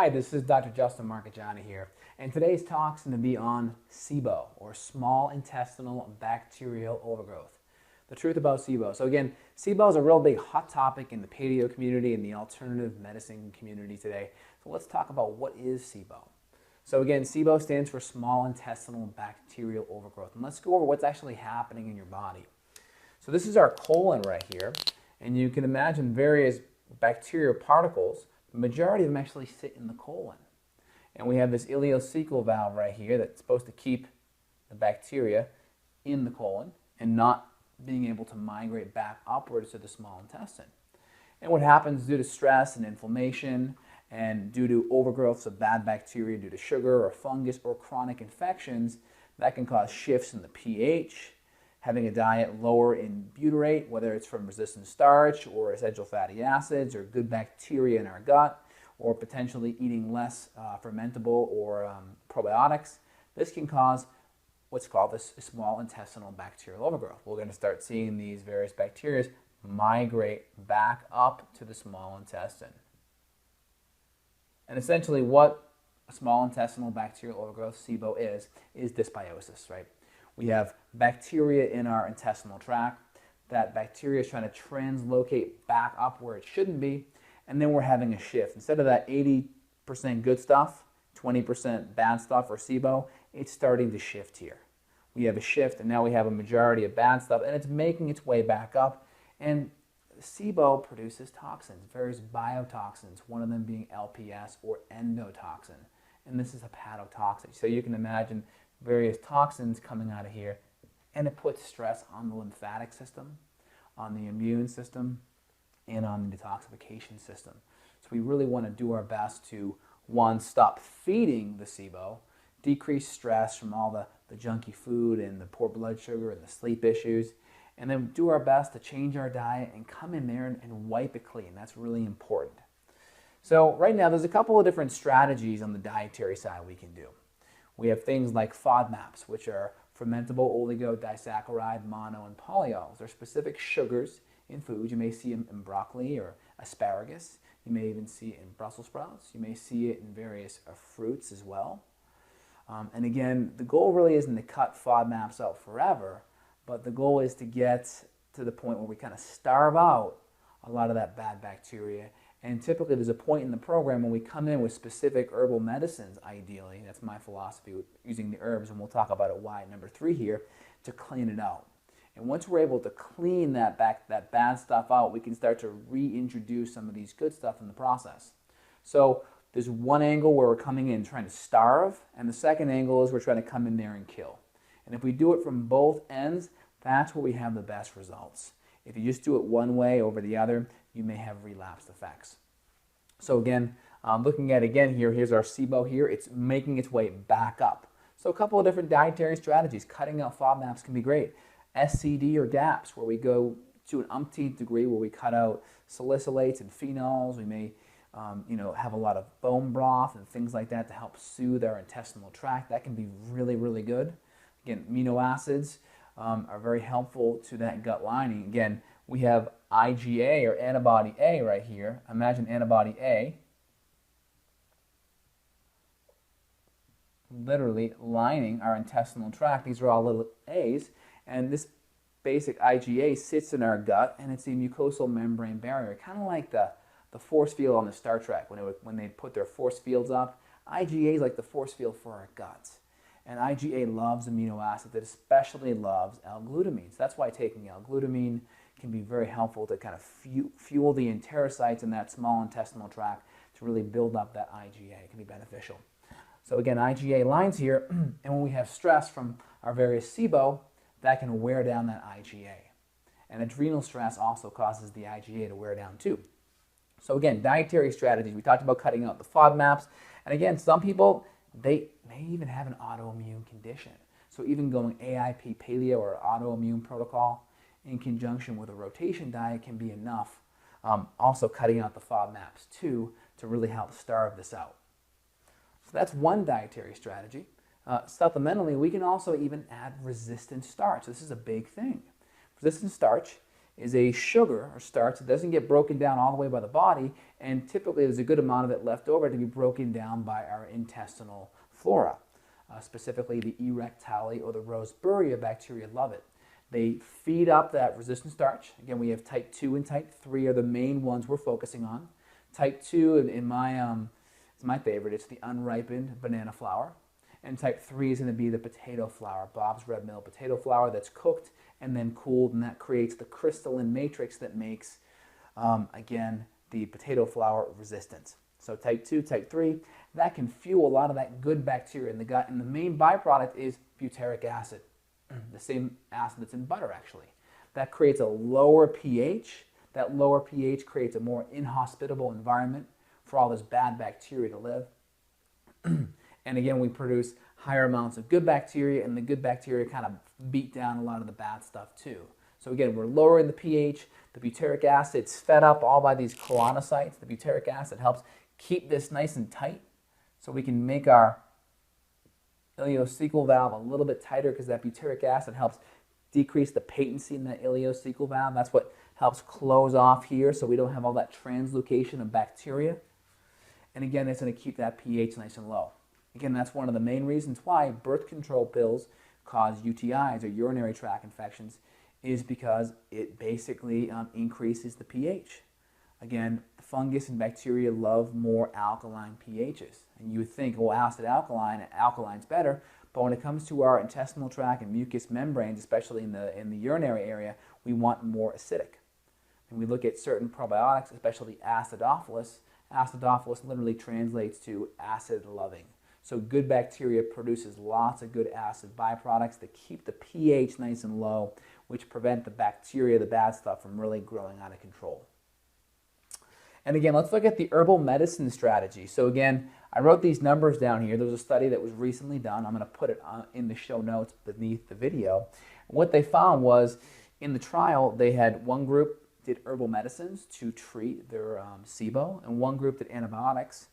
Hi, this is Dr. Justin Marchegiani here, and today's talk is going to be on SIBO, or small intestinal bacterial overgrowth. The truth about SIBO. So again, SIBO is a real big hot topic in the paleo community and the alternative medicine community today. So let's talk about what is SIBO. So again, SIBO stands for small intestinal bacterial overgrowth, and let's go over what's actually happening in your body. So this is our colon right here, and you can imagine various bacterial particles. The majority of them actually sit in the colon. And we have this ileocecal valve right here that's supposed to keep the bacteria in the colon and not being able to migrate back upwards to the small intestine. And what happens due to stress and inflammation and due to overgrowths of bad bacteria due to sugar or fungus or chronic infections, that can cause shifts in the pH, having a diet lower in butyrate, whether it's from resistant starch or essential fatty acids or good bacteria in our gut, or potentially eating less fermentable or probiotics. This can cause what's called this small intestinal bacterial overgrowth. We're going to start seeing these various bacteria migrate back up to the small intestine. And essentially what a small intestinal bacterial overgrowth, SIBO, is dysbiosis, right? We have bacteria in our intestinal tract. That bacteria is trying to translocate back up where it shouldn't be, and then we're having a shift. Instead of that 80% good stuff, 20% bad stuff or SIBO, it's starting to shift here. We have a shift, and now we have a majority of bad stuff, and it's making its way back up. And SIBO produces toxins, various biotoxins, one of them being LPS or endotoxin, and this is hepatotoxic. So you can imagine various toxins coming out of here, and it puts stress on the lymphatic system, on the immune system, and on the detoxification system. So we really want to do our best to, one, stop feeding the SIBO, decrease stress from all the junky food and the poor blood sugar and the sleep issues, and then do our best to change our diet and come in there and wipe it clean. That's really important. So right now there's a couple of different strategies on the dietary side we can do. We have things like FODMAPs, which are fermentable oligodisaccharides, mono, and polyols. They're specific sugars in food. You may see them in broccoli or asparagus. You may even see it in Brussels sprouts. You may see it in various fruits as well. And again, the goal really isn't to cut FODMAPs out forever, but the goal is to get to the point where we kind of starve out a lot of that bad bacteria. And typically there's a point in the program when we come in with specific herbal medicines, ideally, that's my philosophy with using the herbs, and we'll talk about it why, number 3 here, to clean it out. And once we're able to clean that bad stuff out, we can start to reintroduce some of these good stuff in the process. So there's one angle where we're coming in trying to starve, and the second angle is we're trying to come in there and kill. And if we do it from both ends, that's where we have the best results. If you just do it one way over the other, you may have relapsed effects. So again, looking at again here, here's our SIBO here. It's making its way back up. So a couple of different dietary strategies. Cutting out FODMAPs can be great. SCD or DAPs, where we go to an umpteenth degree, where we cut out salicylates and phenols. We may have a lot of bone broth and things like that to help soothe our intestinal tract. That can be really, really good. Again, amino acids are very helpful to that gut lining. Again, we have IgA or antibody A right here. Imagine antibody A literally lining our intestinal tract. These are all little A's, and this basic IgA sits in our gut, and it's a mucosal membrane barrier, kind of like the force field on the Star Trek when they put their force fields up. IgA is like the force field for our guts. And IgA loves amino acids. It especially loves L-glutamine. So that's why taking L-glutamine can be very helpful to kind of fuel the enterocytes in that small intestinal tract to really build up that IgA. It can be beneficial. So again, IgA lines here, and when we have stress from our various SIBO, that can wear down that IgA. And adrenal stress also causes the IgA to wear down too. So again, dietary strategies. We talked about cutting out the FODMAPs. And again, some people, they may even have an autoimmune condition. So even going AIP paleo or autoimmune protocol in conjunction with a rotation diet can be enough. Also cutting out the FODMAPs too to really help starve this out. So that's one dietary strategy. Supplementally, we can also even add resistant starch. This is a big thing. Resistant starch is a sugar or starch that doesn't get broken down all the way by the body, and typically there's a good amount of it left over to be broken down by our intestinal flora. Specifically, the Erectile or the Roseburia bacteria love it. They feed up that resistant starch. Again, we have type 2 and type 3 are the main ones we're focusing on. Type 2 in my is my favorite. It's the unripened banana flour. And type 3 is going to be the potato flour, Bob's Red Mill potato flour that's cooked and then cooled, and that creates the crystalline matrix that makes, again, the potato flour resistant. So type 2, type 3, that can fuel a lot of that good bacteria in the gut, and the main byproduct is butyric acid, the same acid that's in butter, actually. That creates a lower pH. That lower pH creates a more inhospitable environment for all this bad bacteria to live. And again, we produce higher amounts of good bacteria, and the good bacteria kind of beat down a lot of the bad stuff too. So again, we're lowering the pH. The butyric acid's fed up all by these colonocytes. The butyric acid helps keep this nice and tight so we can make our ileocecal valve a little bit tighter, because that butyric acid helps decrease the patency in that ileocecal valve. That's what helps close off here so we don't have all that translocation of bacteria. And again, it's going to keep that pH nice and low. Again, that's one of the main reasons why birth control pills cause UTIs or urinary tract infections, is because it basically increases the pH. Again, fungus and bacteria love more alkaline pHs. And you would think, well, acid alkaline, alkaline's better. But when it comes to our intestinal tract and mucous membranes, especially in the urinary area, we want more acidic. And we look at certain probiotics, especially acidophilus. Acidophilus literally translates to acid-loving. So good bacteria produces lots of good acid byproducts that keep the pH nice and low, which prevent the bacteria, the bad stuff, from really growing out of control. And again, let's look at the herbal medicine strategy. So again, I wrote these numbers down here. There was a study that was recently done. I'm going to put it in the show notes beneath the video. What they found was, in the trial, they had one group did herbal medicines to treat their SIBO, and one group did antibiotics.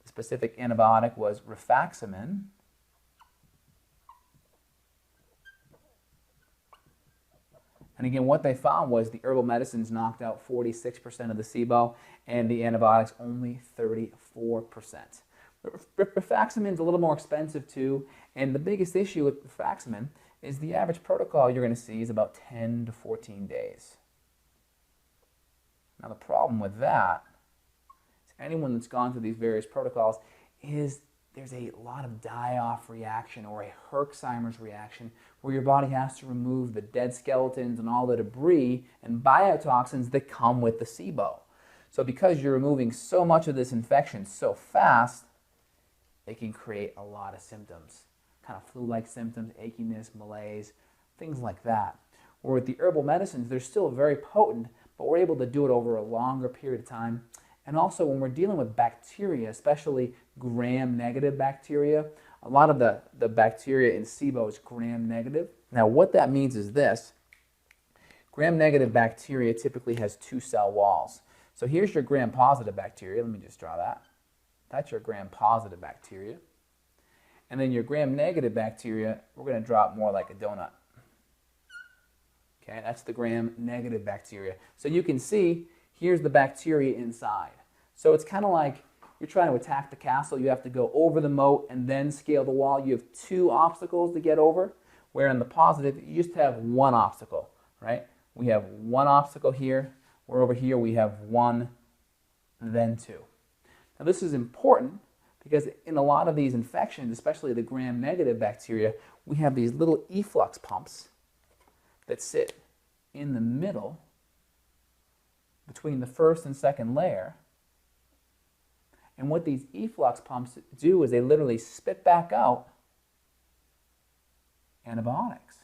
The specific antibiotic was rifaximin. And again, what they found was the herbal medicines knocked out 46% of the SIBO, and the antibiotics only 34%. Rifaximin is a little more expensive too, and the biggest issue with rifaximin is the average protocol you're going to see is about 10 to 14 days. Now the problem with that is anyone that's gone through these various protocols is there's a lot of die-off reaction or a Herxheimer's reaction where your body has to remove the dead skeletons and all the debris and biotoxins that come with the SIBO. So because you're removing so much of this infection so fast, it can create a lot of symptoms, kind of flu-like symptoms, achiness, malaise, things like that. Where with the herbal medicines, they're still very potent, but we're able to do it over a longer period of time. And also when we're dealing with bacteria, especially gram-negative bacteria, a lot of the bacteria in SIBO is gram-negative. Now what that means is this. Gram-negative bacteria typically has two cell walls. So here's your gram-positive bacteria. Let me just draw that. That's your gram-positive bacteria. And then your gram-negative bacteria, we're going to draw it more like a donut. Okay, that's the gram-negative bacteria. So you can see, here's the bacteria inside. So it's kind of like you're trying to attack the castle. You have to go over the moat and then scale the wall. You have two obstacles to get over, where in the positive, you just have one obstacle, right? We have one obstacle here, where over here we have one, then two. Now this is important because in a lot of these infections, especially the gram-negative bacteria, we have these little efflux pumps that sit in the middle between the first and second layer. And what these efflux pumps do is they literally spit back out antibiotics.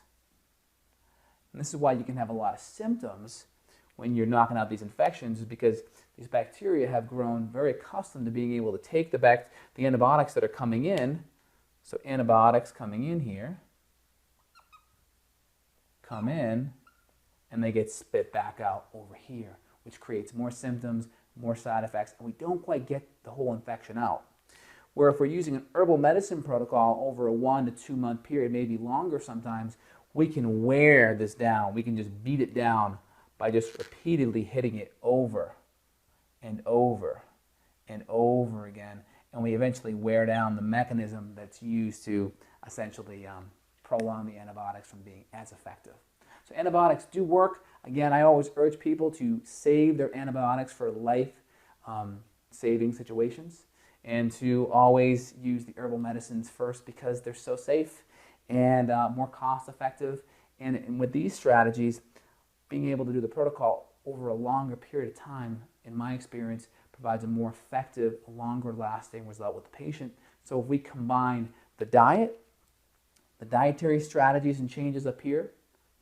And this is why you can have a lot of symptoms when you're knocking out these infections, is because these bacteria have grown very accustomed to being able to take the antibiotics that are coming in. So antibiotics coming in here, come in, and they get spit back out over here, which creates more symptoms, more side effects, and we don't quite get the whole infection out. Where if we're using an herbal medicine protocol over a 1 to 2 month period, maybe longer sometimes, we can wear this down. We can just beat it down by just repeatedly hitting it over and over and over again, and we eventually wear down the mechanism that's used to essentially prolong the antibiotics from being as effective. So antibiotics do work. Again, I always urge people to save their antibiotics for life-saving situations, and to always use the herbal medicines first because they're so safe and more cost-effective. And with these strategies, being able to do the protocol over a longer period of time, in my experience, provides a more effective, longer-lasting result with the patient. So if we combine the diet, the dietary strategies and changes up here,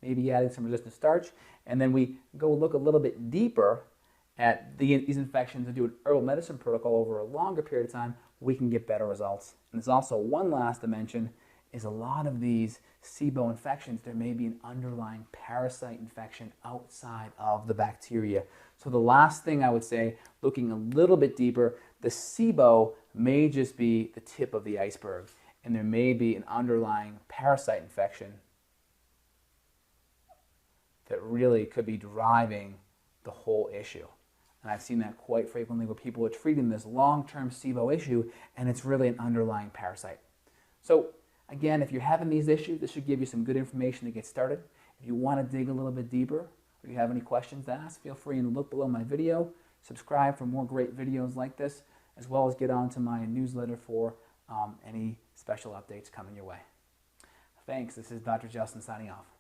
maybe adding some resistant starch, and then we go look a little bit deeper at these infections and do an herbal medicine protocol over a longer period of time, we can get better results. And there's also one last dimension, is a lot of these SIBO infections, there may be an underlying parasite infection outside of the bacteria. So the last thing I would say, looking a little bit deeper, the SIBO may just be the tip of the iceberg, and there may be an underlying parasite infection that really could be driving the whole issue. And I've seen that quite frequently where people are treating this long-term SIBO issue, and it's really an underlying parasite. So again, if you're having these issues, this should give you some good information to get started. If you want to dig a little bit deeper, or you have any questions to ask, feel free and look below my video. Subscribe for more great videos like this, as well as get onto my newsletter for any special updates coming your way. Thanks. This is Dr. Justin signing off.